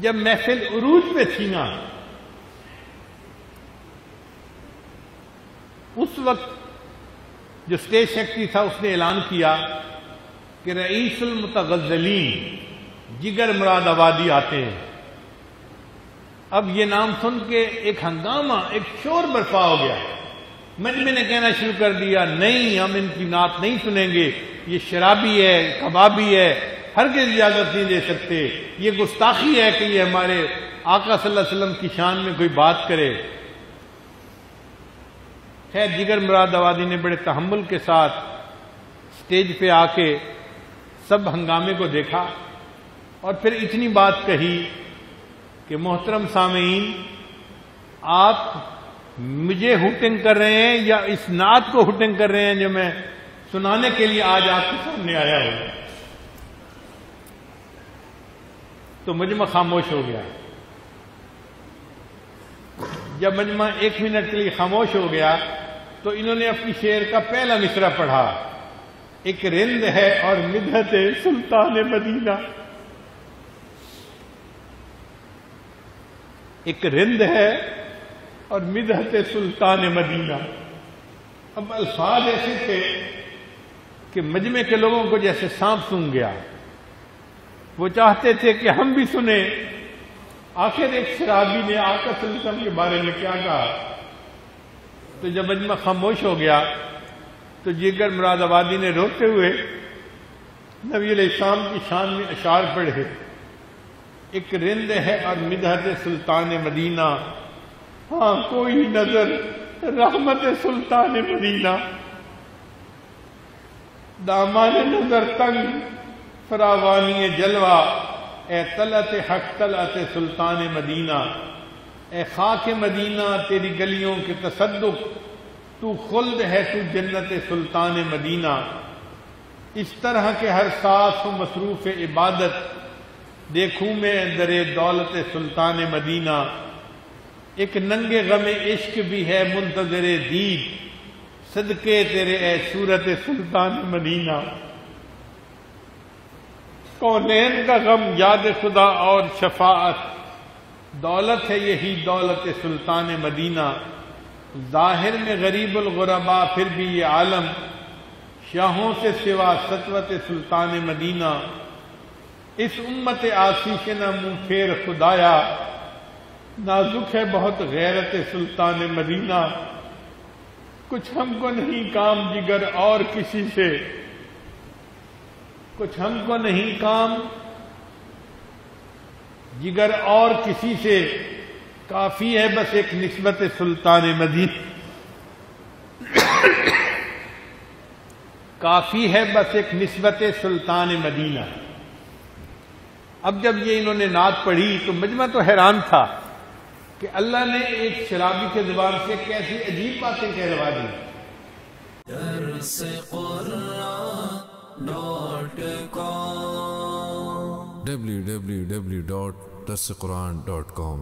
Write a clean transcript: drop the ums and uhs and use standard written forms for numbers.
جب محفل عروج پہ تھی نا، اس وقت جو اسٹیج سیکرٹری تھا اس نے اعلان کیا کہ رئیس المتغزلین جگر مراد آبادی آتے ہیں۔ اب یہ نام سن کے ایک ہنگامہ، ایک شور برپا ہو گیا۔ مجمع نے کہنا شروع کر دیا، نہیں ہم ان کی نعت نہیں سنیں گے، یہ شرابی ہے، کبابی ہے، ہرگز اجازت نہیں دے سکتے، یہ گستاخی ہے کہ یہ ہمارے آقا صلی اللہ علیہ وسلم کی شان میں کوئی بات کرے۔ خیر جگر مراد آبادی نے بڑے تحمل کے ساتھ اسٹیج پہ آ کے سب ہنگامے کو دیکھا اور پھر اتنی بات کہی کہ محترم سامعین، آپ مجھے ہوٹنگ کر رہے ہیں یا اس نعت کو ہوٹنگ کر رہے ہیں جو میں سنانے کے لیے آج آپ کے سامنے آیا ہوں؟ تو مجمع خاموش ہو گیا۔ جب مجمع 1 منٹ کے لیے خاموش ہو گیا تو انہوں نے اپنی شعر کا پہلا مصرع پڑھا، ایک رند ہے اور مدحت سلطان مدینہ، ایک رند ہے اور مدحت سلطان مدینہ۔ اب الفاظ ایسے تھے کہ مجمع کے لوگوں کو جیسے سانپ سونگھ گیا، وہ چاہتے تھے کہ ہم بھی سنیں آخر ایک شرابی نے آقا صلی اللہ علیہ وسلم کے بارے میں کیا کہا۔ تو جب مجمع خاموش ہو گیا تو جگر مراد آبادی نے روتے ہوئے نبی علیہ السلام کی شان میں اشعار پڑھے، ایک رند ہے اور مدحت سلطان مدینہ، ہاں کوئی نظر رحمت سلطان مدینہ، دامان نظر تنگ فراوانی جلوہ، اے طلعت حق طلعت سلطان مدینہ، اے خاک مدینہ تیری گلیوں کے تصدق، تو خلد ہے تو جنت سلطان مدینہ، اس طرح کے ہر ساس و مصروف عبادت، دیکھوں میں در دولت سلطان مدینہ، ایک ننگے غم عشق بھی ہے منتظر دید، صدقے تیرے اے صورت سلطان مدینہ، کونین کا غم یاد خدا اور شفاعت، دولت ہے یہی دولت سلطان مدینہ، ظاہر میں غریب الغربا پھر بھی یہ عالم، شاہوں سے سوا سطوت سلطان مدینہ، اس امت عاصی کے نہ منہ پھیر خدایا، نازک ہے بہت غیرت سلطان مدینہ، کچھ ہم کو نہیں کام جگر اور کسی سے، کچھ ہم کو نہیں کام جگر اور کسی سے، کافی ہے بس ایک نسبت سلطان مدینہ، کافی ہے بس ایک نسبت سلطان مدینہ۔ اب جب یہ انہوں نے نعت پڑھی تو مجمع تو حیران تھا کہ اللہ نے ایک شرابی کے زبان سے کیسی عجیب باتیں کہلوا دی۔ www.darsequran.com